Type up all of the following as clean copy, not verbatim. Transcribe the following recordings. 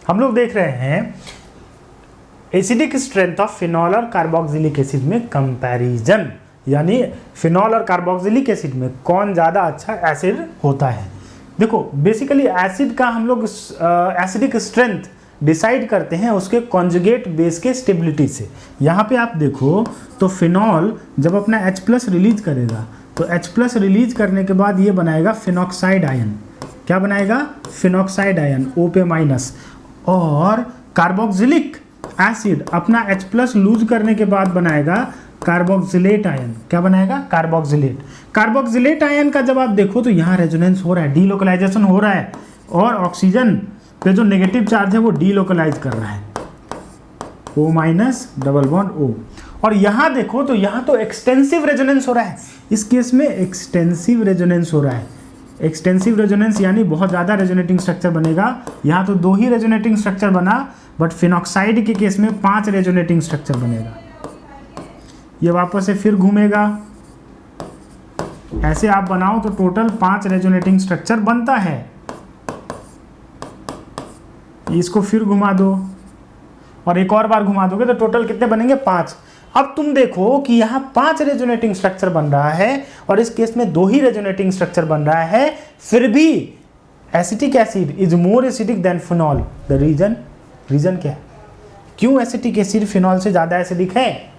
हम लोग देख रहे हैं एसिडिक स्ट्रेंथ ऑफ फिनॉल और कार्बोक्सिलिक एसिड में कंपैरिजन, यानी फिनॉल और कार्बोक्सिलिक एसिड में कौन ज़्यादा अच्छा एसिड होता है। देखो बेसिकली एसिड का हम लोग एसिडिक स्ट्रेंथ डिसाइड करते हैं उसके कॉन्जुगेट बेस के स्टेबिलिटी से। यहाँ पे आप देखो तो फिनॉल जब अपना H+ रिलीज करेगा तो H+ रिलीज करने के बाद ये बनाएगा फिनॉक्साइड आयन। क्या बनाएगा? फिनॉक्साइड आयन O पे माइनस। और कार्बोक्सिलिक एसिड अपना H+ लूज करने के बाद बनाएगा कार्बोक्सिलेट आयन। क्या बनाएगा? कार्बोक्सिलेट। कार्बोक्सिलेट आयन का जब आप देखो तो यहाँ रेजोनेंस हो रहा है, डीलोकलाइजेशन हो रहा है, और ऑक्सीजन पे जो नेगेटिव चार्ज है वो डीलोकलाइज कर रहा है, O- डबल बॉन्ड O। और यहाँ देखो तो यहाँ तो एक्सटेंसिव रेजोनेंस हो रहा है, इस केस में एक्सटेंसिव रेजोनेंस हो रहा है। एक्सटेंसिव रेजोनेंस यानी बहुत ज़्यादा रेजोनेटिंग स्ट्रक्चर बनेगा। यहाँ तो 2 ही रेजोनेटिंग स्ट्रक्चर बना, बट फिनॉक्साइड के केस में 5 रेजोनेटिंग स्ट्रक्चर बनेगा। ये वापस से फिर घूमेगा, ऐसे आप बनाओ तो टोटल 5 रेजोनेटिंग स्ट्रक्चर बनता है। इसको फिर घुमा दो और एक और बार घुमा दोगे तो टोटल कितने बनेंगे? 5। अब तुम देखो कि यहाँ 5 रेजोनेटिंग स्ट्रक्चर बन रहा है और इस केस में 2 ही रेजोनेटिंग स्ट्रक्चर बन रहा है, फिर भी acetic acid is more acidic than phenol. The reason क्या है? क्यों एसिटिक एसिड फिनॉल से ज़्यादा एसिडिक है,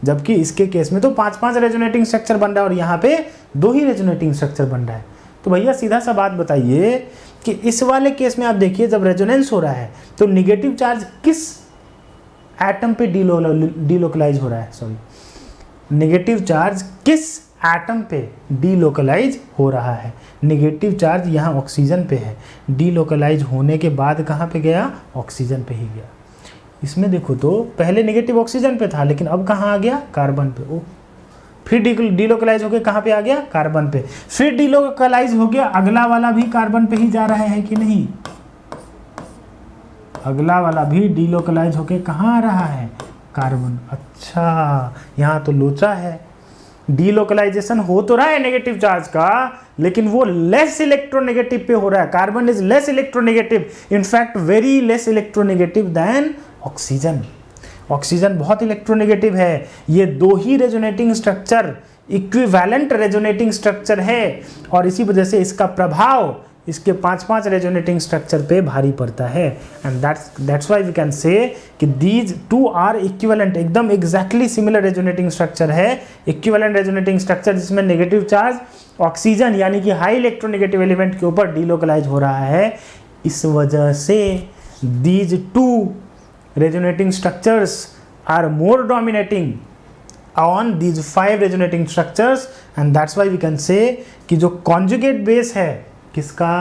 जबकि इसके केस में तो 5 रेजोनेटिंग स्ट्रक्चर बन रहा है और यहाँ पे 2 ही रेजोनेटिंग स्ट्रक्चर बन रहा है। तो भैया सीधा सा बात बताइए कि इस वाले केस में आप देखिए जब रेजोनेंस हो रहा है तो निगेटिव चार्ज किस एटम पे डीलोकलाइज हो रहा है? सॉरी, नेगेटिव चार्ज किस एटम पे डीलोकलाइज हो रहा है? नेगेटिव चार्ज यहाँ ऑक्सीजन पे है, डीलोकलाइज होने के बाद कहाँ पे गया? ऑक्सीजन पे ही गया। इसमें देखो तो पहले नेगेटिव ऑक्सीजन पे था, लेकिन अब कहाँ आ गया? कार्बन पे। ओ, फिर डीलोकलाइज होके कहाँ पे आ गया? कार्बन पे। फिर डीलोकलाइज हो गया, अगला वाला भी कार्बन पे ही जा रहा है कि नहीं? अगला वाला भी डीलोकलाइज होके कहाँ आ रहा है? कार्बन। अच्छा, यहाँ तो लोचा है। डीलोकलाइजेशन हो तो रहा है नेगेटिव चार्ज का, लेकिन वो लेस इलेक्ट्रोनेगेटिव पे हो रहा है। Carbon is less electronegative, in fact very less electronegative than oxygen. Oxygen बहुत इलेक्ट्रोनेगेटिव है। ये 2 ही resonating structure equivalent resonating structure है और इसी वजह से इसका प्रभाव इसके 5 रेजोनेटिंग स्ट्रक्चर पे भारी पड़ता है। And that's why we can say कि दीज 2 आर इक्विवेलेंट, एकदम एग्जैक्टली सिमिलर रेजोनेटिंग स्ट्रक्चर है। इक्विवेलेंट रेजोनेटिंग स्ट्रक्चर जिसमें नेगेटिव चार्ज ऑक्सीजन यानी कि हाई इलेक्ट्रोनेगेटिव एलिमेंट के ऊपर डीलोकलाइज हो रहा है। इस वजह से these 2 resonating structures are more dominating on these 5 resonating structures, and that's why we can say कि जो conjugate base है किसका?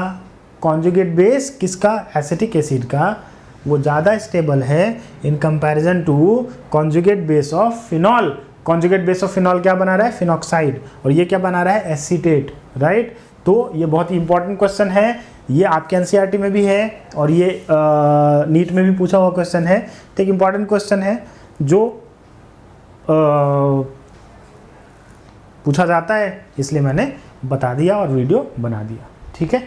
conjugate base किसका? acetic acid का, वो ज़्यादा stable है in comparison to conjugate base of phenol। conjugate base of phenol क्या बना रहा है? फिनॉक्साइड। और ये क्या बना रहा है? Acetate, right. तो ये बहुत ही इंपॉर्टेंट क्वेश्चन है, ये आपके एनसीईआरटी में भी है और ये नीट में भी पूछा हुआ क्वेश्चन है। तो एक इम्पॉर्टेंट क्वेश्चन है जो पूछा जाता है, इसलिए मैंने बता दिया और वीडियो बना दिया। ठीक है,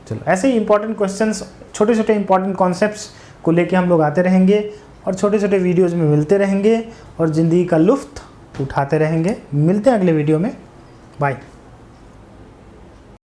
चलो ऐसे ही इंपॉर्टेंट क्वेश्चंस, छोटे छोटे इंपॉर्टेंट कॉन्सेप्ट्स को लेके हम लोग आते रहेंगे और छोटे छोटे वीडियोज़ में मिलते रहेंगे और ज़िंदगी का लुत्फ़ उठाते रहेंगे। मिलते हैं अगले वीडियो में, बाय।